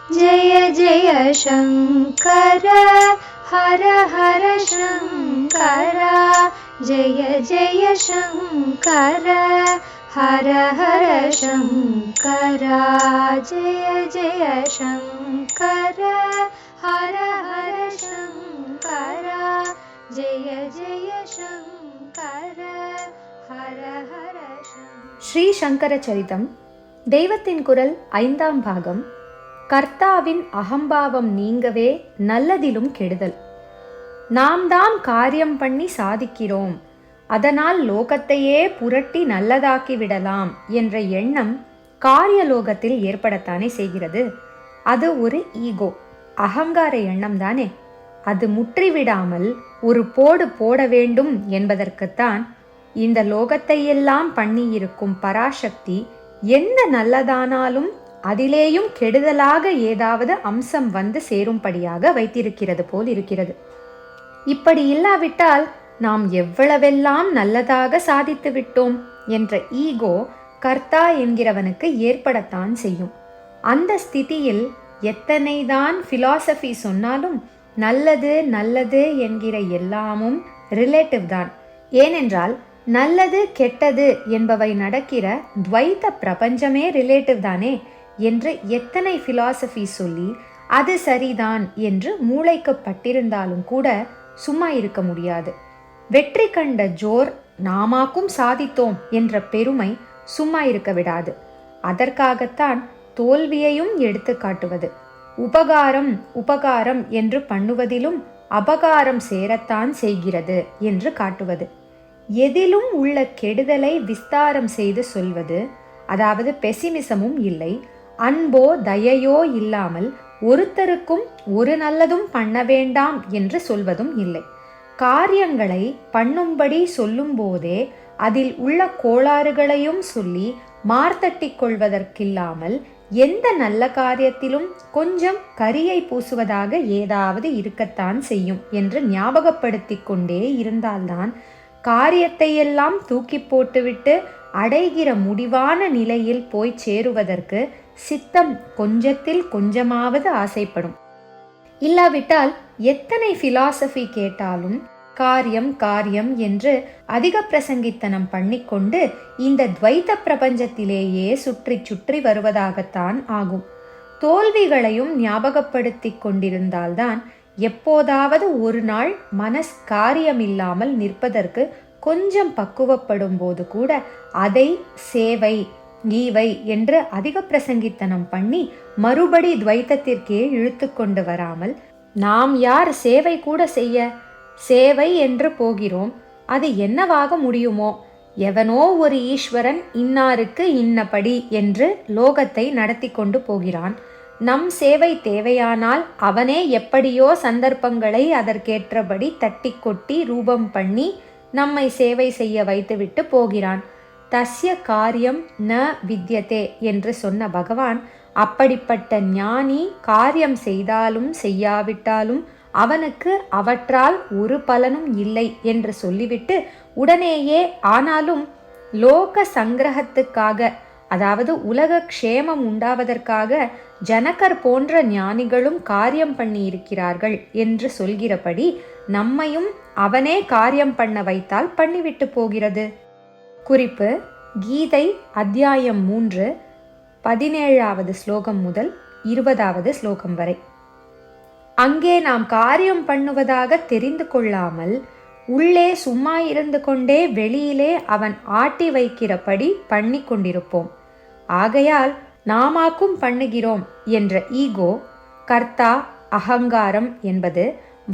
जय जय शङ्कर हर हर शङ्कर जय जय शङ्कर हर हर शङ्कर जय जय शङ्कर हर हर शङ्कर जय जय शङ्कर हर हर शङ्कर. ஸ்ரீ சங்கர சரிதம் தெய்வத்தின் குரல் 5ஆம் பாகம். கர்த்தாவின் அகம்பாவம் நீங்கவே நல்லதிலும் கெடுதல். நாம் தான் காரியம் பண்ணி சாதிக்கிறோம், அதனால் லோகத்தையே புரட்டி நல்லதாக்கி விடலாம் என்ற எண்ணம் காரியலோகத்தில் ஏற்படத்தானே செய்கிறது. அது ஒரு ஈகோ, அகங்கார எண்ணம் தானே. அது முற்றிவிடாமல் ஒரு போடு போட வேண்டும் என்பதற்குத்தான் இந்த லோகத்தையெல்லாம் பண்ணியிருக்கும் பராசக்தி என்ன நல்லதானாலும் அதிலேயும் கெடுதலாக ஏதாவது அம்சம் வந்து சேரும்படியாக வைத்திருக்கிறது போல் இருக்கிறது. இப்படி இல்லாவிட்டால் நாம் எவ்வளவெல்லாம் நல்லதாக சாதித்து விட்டோம் என்ற ஈகோ கர்த்தா என்கிறவனுக்கு ஏற்படத்தான் செய்யும். அந்த ஸ்திதியில் எத்தனைதான் பிலாசபி சொன்னாலும் நல்லது நல்லது என்கிற எல்லாமும் ரிலேட்டிவ் தான். ஏனென்றால் நல்லது கெட்டது என்பவை நடக்கிற துவைத்த பிரபஞ்சமே ரிலேட்டிவ் தானே என்று எத்தனை பிலாசபி சொல்லி அது சரிதான் என்று மூளைக்கு பட்டிருந்தாலும் கூட சும்மா இருக்க முடியாது. வெற்றி கண்ட ஜோர் நாமாக்கும் சாதித்தோம் என்ற பெருமை சும்மா இருக்க விடாது. அதற்காகத்தான் தோல்வியையும் எடுத்து காட்டுவது. உபகாரம் உபகாரம் என்று பண்ணுவதிலும் அபகாரம் சேரத்தான் செய்கிறது என்று காட்டுவது. எதிலும் உள்ள கெடுதலை விஸ்தாரம் செய்து சொல்வது. அதாவது பெசிமிசமும் இல்லை, அன்போ தயையோ இல்லாமல் ஒருத்தருக்கும் ஒரு நல்லதும் பண்ண வேண்டாம் என்று சொல்வதும் இல்லை. காரியங்களை பண்ணும்படி சொல்லும் போதே அதில் உள்ள கோளாறுகளையும் சொல்லி மார்த்தட்டி கொள்வதற்கில்லாமல் எந்த நல்ல காரியத்திலும் கொஞ்சம் கரியை பூசுவதாக ஏதாவது இருக்கத்தான் செய்யும் என்று ஞாபகப்படுத்தி கொண்டே இருந்தால்தான் காரியத்தையெல்லாம் தூக்கி போட்டுவிட்டு அடைகிற முடிவான நிலையில் போய் சேருவதற்கு சித்தம் கொஞ்சத்தில் கொஞ்சமாவது ஆசைப்படும். இல்லாவிட்டால் எத்தனை பிலாசபி கேட்டாலும் காரியம் காரியம் என்று அதிக பிரசங்கித்தனம் பண்ணிக்கொண்டு இந்த துவைத்த பிரபஞ்சத்திலேயே சுற்றி சுற்றி வருவதாகத்தான் ஆகும். தோல்விகளையும் ஞாபகப்படுத்தி கொண்டிருந்தால்தான் எப்போதாவது ஒரு நாள் மனஸ் காரியமில்லாமல் நிற்பதற்கு கொஞ்சம் பக்குவப்படும் போது கூட அதை சேவை ஈவை என்று அதிக பிரசங்கித்தனம் பண்ணி மறுபடி துவைத்தத்திற்கே இழுத்து கொண்டு வராமல், நாம் யார் சேவை கூட செய்ய, சேவை என்று போகிறோம், அது என்னவாக முடியுமோ, எவனோ ஒரு ஈஸ்வரன் இன்னாருக்கு இன்னபடி என்று லோகத்தை நடத்தி கொண்டு போகிறான். நம் சேவை தேவையானால் அவனே எப்படியோ சந்தர்ப்பங்களை அதற்கேற்றபடி தட்டி கொட்டி ரூபம் பண்ணி நம்மை சேவை செய்ய வைத்துவிட்டு போகிறான். தஸ்ய காரியம் ந வித்யதே என்று சொன்ன பகவான் அப்படிப்பட்ட ஞானி காரியம் செய்தாலும் செய்யாவிட்டாலும் அவனுக்கு அவற்றால் ஒரு பலனும் இல்லை என்று சொல்லிவிட்டு உடனேயே ஆனாலும் லோக சங்கிரகத்துக்காக, அதாவது உலக க்ஷேமம் உண்டாவதற்காக ஜனகர் போன்ற ஞானிகளும் காரியம் பண்ணி இருக்கிறார்கள் என்று சொல்கிறபடி நம்மையும் அவனே காரியம் பண்ண வைத்தால் பண்ணிவிட்டு போகிறது. குறிப்பு: கீதை அத்தியாயம் 3 17வது ஸ்லோகம் முதல் 20வது ஸ்லோகம் வரை. அங்கே நாம் காரியம் பண்ணுவதாக தெரிந்து கொள்ளாமல் உள்ளே சும்மா இருந்து கொண்டே வெளியிலே அவன் ஆட்டி வைக்கிறபடி பண்ணி கொண்டிருப்போம். ஆகையால் நாமாக்கும் பண்ணுகிறோம் என்ற ஈகோ, கர்த்தா அகங்காரம் என்பது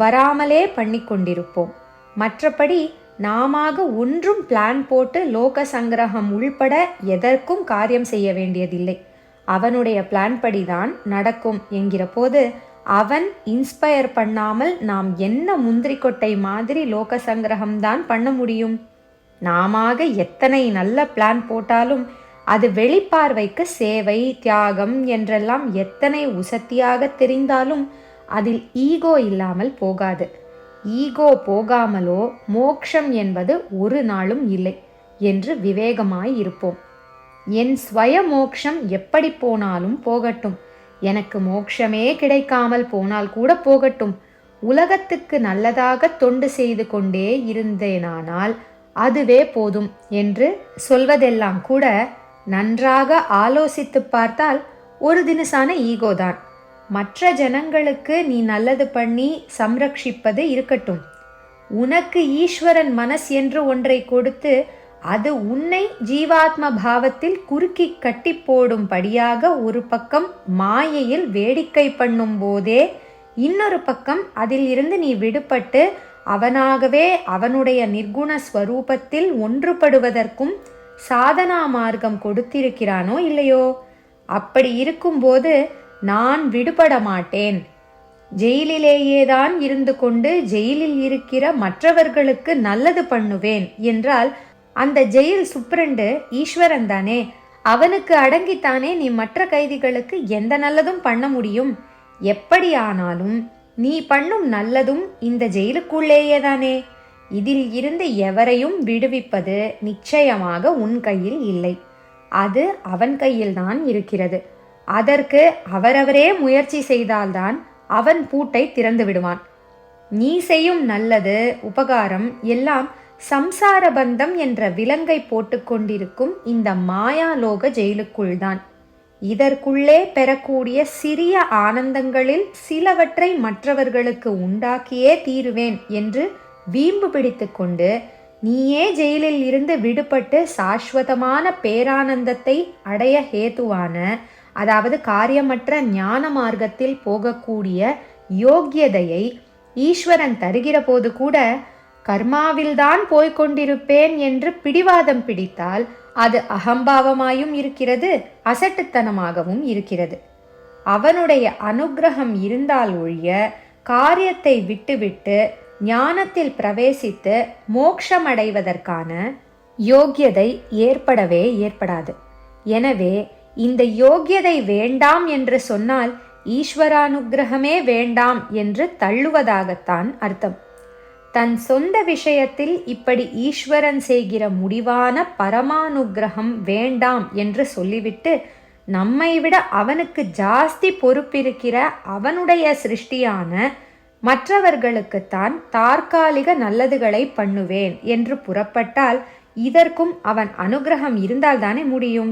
வராமலே பண்ணி கொண்டிருப்போம். மற்றபடி நாமாக ஒன்றும் பிளான் போட்டு லோக சங்கிரகம் உள்பட எதற்கும் காரியம் செய்ய வேண்டியதில்லை. அவனுடைய பிளான் படிதான் நடக்கும் என்கிற போது அவன் இன்ஸ்பயர் பண்ணாமல் நாம் என்ன முந்திரி கொட்டை மாதிரி லோக சங்கிரகம்தான் பண்ண முடியும்? நாமாக எத்தனை நல்ல பிளான் போட்டாலும் அது வெளிப்பார்வைக்கு சேவை தியாகம் என்றெல்லாம் எத்தனை உசத்தியாக தெரிந்தாலும் அதில் ஈகோ இல்லாமல் போகாது. ஈகோ போகாமலோ மோக்ஷம் என்பது ஒரு நாளும் இல்லை என்று விவேகமாய் இருப்போம். என் ஸ்வய மோக்ஷம் எப்படி போனாலும் போகட்டும், எனக்கு மோட்சமே கிடைக்காமல் போனால் கூட போகட்டும், உலகத்துக்கு நல்லதாக தொண்டு செய்து கொண்டே இருந்தேனானால் அதுவே போதும் என்று சொல்வதெல்லாம் கூட நன்றாக ஆலோசித்து பார்த்தால் ஒரு தினசான ஈகோதான். மற்ற ஜனங்களுக்கு நீ நல்லது பண்ணி சம்ரட்சிப்பது இருக்கட்டும், உனக்கு ஈஸ்வரன் மனஸ் என்று ஒன்றை கொடுத்து அது உன்னை ஜீவாத்ம பாவத்தில் குறுக்கி கட்டி போடும்படியாக ஒரு பக்கம் மாயையில் வேடிக்கை பண்ணும் போதே இன்னொரு பக்கம் அதில் இருந்து நீ விடுபட்டு அவனாகவே அவனுடைய நிர்குண ஸ்வரூபத்தில் ஒன்றுபடுவதற்கும் சாதனா மார்க்கம் கொடுத்திருக்கிறானோ இல்லையோ? அப்படி இருக்கும்போது நான் விடுபட மாட்டேன், ஜெயிலிலேயேதான் இருந்து கொண்டு ஜெயிலில் இருக்கிற மற்றவர்களுக்கு நல்லது பண்ணுவேன் என்றால் அந்த ஜெயில் சுப்ரண்டு ஈஸ்வரன் தானே, அவனுக்கு அடங்கித்தானே நீ மற்ற கைதிகளுக்கு எந்த நல்லதும் பண்ண முடியும்? எப்படியானாலும் நீ பண்ணும் நல்லதும் இந்த ஜெயிலுக்குள்ளேயே தானே. இதில் இருந்து எவரையும் விடுவிப்பது நிச்சயமாக உன் கையில் இல்லை, அது அவன் கையில்தான் இருக்கிறது. அதற்கு அவரவரே முயற்சி செய்தால்தான் அவன் பூட்டை திறந்து விடுவான். நீ செய்யும் நல்லது உபகாரம் எல்லாம் சம்சார பந்தம் என்ற விலங்கை போட்டுக்கொண்டிருக்கும் இந்த மாயாலோக ஜெயிலுக்குள்தான். இதற்குள்ளே பெறக்கூடிய சிறிய ஆனந்தங்களில் சிலவற்றை மற்றவர்களுக்கு உண்டாக்கியே தீருவேன் என்று வீம்பு பிடித்து கொண்டு நீயே ஜெயிலில் இருந்து விடுபட்டு சாஸ்வதமான பேரானந்தத்தை அடைய ஹேதுவான, அதாவது காரியமற்ற ஞான மார்க்கத்தில் போகக்கூடிய யோக்கியதையை ஈஸ்வரன் தருகிற போது கூட கர்மாவில்தான் போய்கொண்டிருப்பேன் என்று பிடிவாதம் பிடித்தால் அது அகம்பாவமாயும் இருக்கிறது, அசட்டுத்தனமாகவும் இருக்கிறது. அவனுடைய அனுக்கிரகம் இருந்தால் ஒழிய காரியத்தை விட்டுவிட்டு ஞானத்தில் பிரவேசித்து மோட்சமடைவதற்கான யோக்கியதை ஏற்படவே ஏற்படாது. எனவே இந்த யோக்கியதை வேண்டாம் என்று சொன்னால் ஈஸ்வரானுக்கிரகமே வேண்டாம் என்று தள்ளுவதாகத்தான் அர்த்தம். தன் சொந்த விஷயத்தில் இப்படி ஈஸ்வரன் செய்கிற முடிவான பரமானுக்கிரகம் வேண்டாம் என்று சொல்லிவிட்டு நம்மை விட அவனுக்கு ஜாஸ்தி பொறுப்பிருக்கிற அவனுடைய சிருஷ்டியான மற்றவர்களுக்குத்தான் தற்காலிக நல்லதுகளை பண்ணுவேன் என்று புறப்பட்டால் இதற்கும் அவன் அனுக்கிரகம் இருந்தால்தானே முடியும்.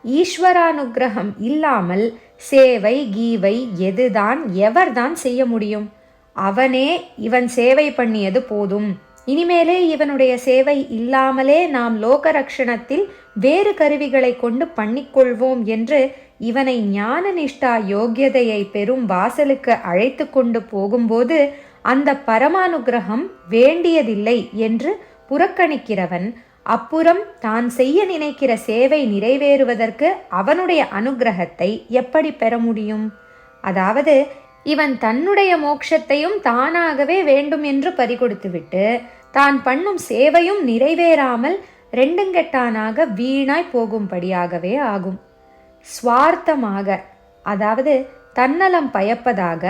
ஈஸ்வரானுக்கிரகம் இல்லாமல் சேவை கீவை எதுதான் எவர்தான் செய்ய முடியும்? அவனே இவன் சேவை பண்ணியது போதும், இனிமேலே இவனுடைய சேவை இல்லாமலே நாம் லோக ரக்ஷணத்தில் வேறு கருவிகளை கொண்டு பண்ணிக்கொள்வோம் என்று இவனை ஞான நிஷ்டா யோக்கியதையை பெறும் வாசலுக்கு அழைத்து கொண்டு போகும்போது அந்த பரமானுக்கிரகம் வேண்டியதில்லை என்று புறக்கணிக்கிறவன் அப்புறம் தான் செய்ய நினைக்கிற சேவை நிறைவேறுவதற்கு அவனுடைய அனுக்கிரகத்தை எப்படி பெற முடியும்? அதாவது இவன் தன்னுடைய மோட்சத்தையும் தானாகவே வேண்டும் என்று பறிகொடுத்துவிட்டு தான் பண்ணும் சேவையும் நிறைவேறாமல் ரெண்டுங்கெட்டானாக வீணாய் போகும்படியாகவே ஆகும். ஸ்வார்த்தமாக, அதாவது தன்னலம் பயப்பதாக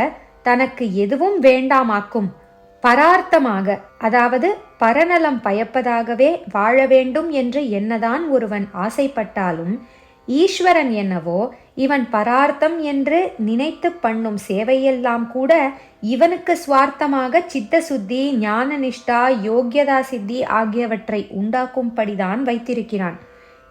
தனக்கு எதுவும் வேண்டாமாக்கும் பரார்த்தமாக, அதாவது பரநலம் பயப்பதாகவே வாழ வேண்டும் என்று என்னதான் ஒருவன் ஆசைப்பட்டாலும் ஈஸ்வரன் என்னவோ இவன் பரார்த்தம் என்று நினைத்து பண்ணும் சேவையெல்லாம் கூட இவனுக்கு சுவார்த்தமாக சித்த சுத்தி, ஞான நிஷ்டா, யோக்கியதா சித்தி ஆகியவற்றை உண்டாக்கும்படிதான் வைத்திருக்கிறான்.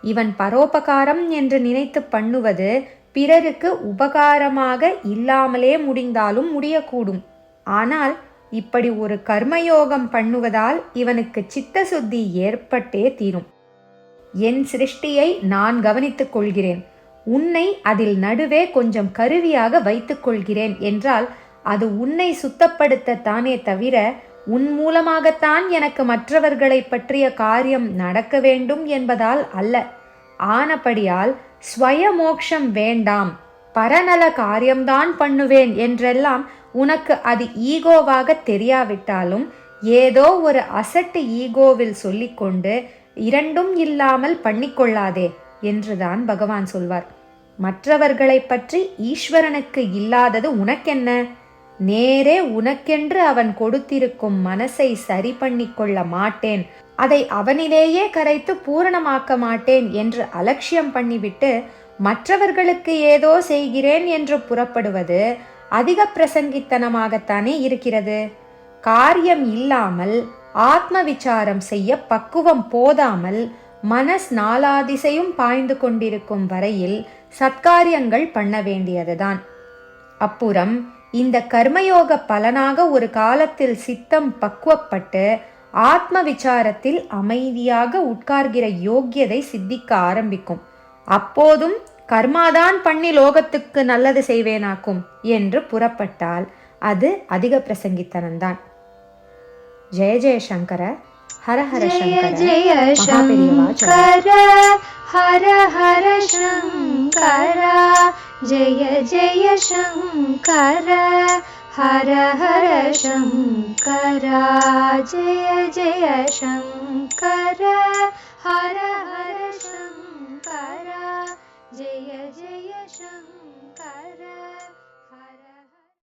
இவன் பரோபகாரம் என்று நினைத்து பண்ணுவது பிறருக்கு உபகாரமாக இல்லாமலே முடிந்தாலும் முடியக்கூடும். ஆனால் இப்படி ஒரு கர்மயோகம் பண்ணுவதால் இவனுக்கு சித்த சுத்தி ஏற்பட்டே தீரும். என் சிருஷ்டியை நான் கவனித்துக் கொள்கிறேன், உன்னை அதில் நடுவே கொஞ்சம் கருவியாக வைத்துக் கொள்கிறேன் என்றால் அது உன்னை சுத்தப்படுத்தத்தானே தவிர உன் மூலமாகத்தான் எனக்கு மற்றவர்களை பற்றிய காரியம் நடக்க வேண்டும் என்பதால் அல்ல. ஆனபடியால் ஸ்வய மோக்ஷம் வேண்டாம், பரநல காரியம்தான் பண்ணுவேன் என்றெல்லாம் உனக்கு அது ஈகோவாக தெரியாவிட்டாலும் ஏதோ ஒரு அசட்டு ஈகோவில் சொல்லிக்கொண்டு இரண்டும் இல்லாமல் பண்ணிக்கொள்ளாதே என்றுதான் பகவான் சொல்வார். மற்றவர்களை பற்றி ஈஸ்வரனுக்கு இல்லாதது உனக்கென்ன? நேரே உனக்கென்று அவன் கொடுத்திருக்கும் மனசை சரி பண்ணிக்கொள்ள மாட்டேன், அதை அவனிலேயே கரைத்து பூரணமாக்க மாட்டேன் என்று அலட்சியம் பண்ணிவிட்டு மற்றவர்களுக்கு ஏதோ செய்கிறேன் என்று புறப்படுவது அதிக பிரசங்கித்தனமாகத்தானே இருக்கிறது. காரியம் இல்லாமல் ஆத்ம விசாரம் செய்ய பக்குவம் போதாமல் மனஸ் நாலாதிசையும் பாய்ந்து கொண்டிருக்கும் வரையில் சத்காரியங்கள் பண்ண வேண்டியதுதான். அப்புறம் இந்த கர்மயோக பலனாக ஒரு காலத்தில் சித்தம் பக்குவப்பட்டு ஆத்ம விசாரத்தில் அமைதியாக உட்கார்கிற யோக்கியதை சித்திக்க ஆரம்பிக்கும். அப்போதும் கர்மாதான் பண்ணி லோகத்துக்கு நல்லது செய்வேனாக்கும் என்று புறப்பட்டால் அது அதிக பிரசங்கித்தனம்தான். ஜெய ஜெய சங்கர, ஹர ஹர சங்கர, ஜெய சங்கர, ஹர ஹர சங்கர, ஜெய ஜெய சங்கர, ஹர ஹர சங்கர, ஜெய ஜெய சங்கர, ஹர ஹர சங்கர, ஜெய ஜெய சங்கர.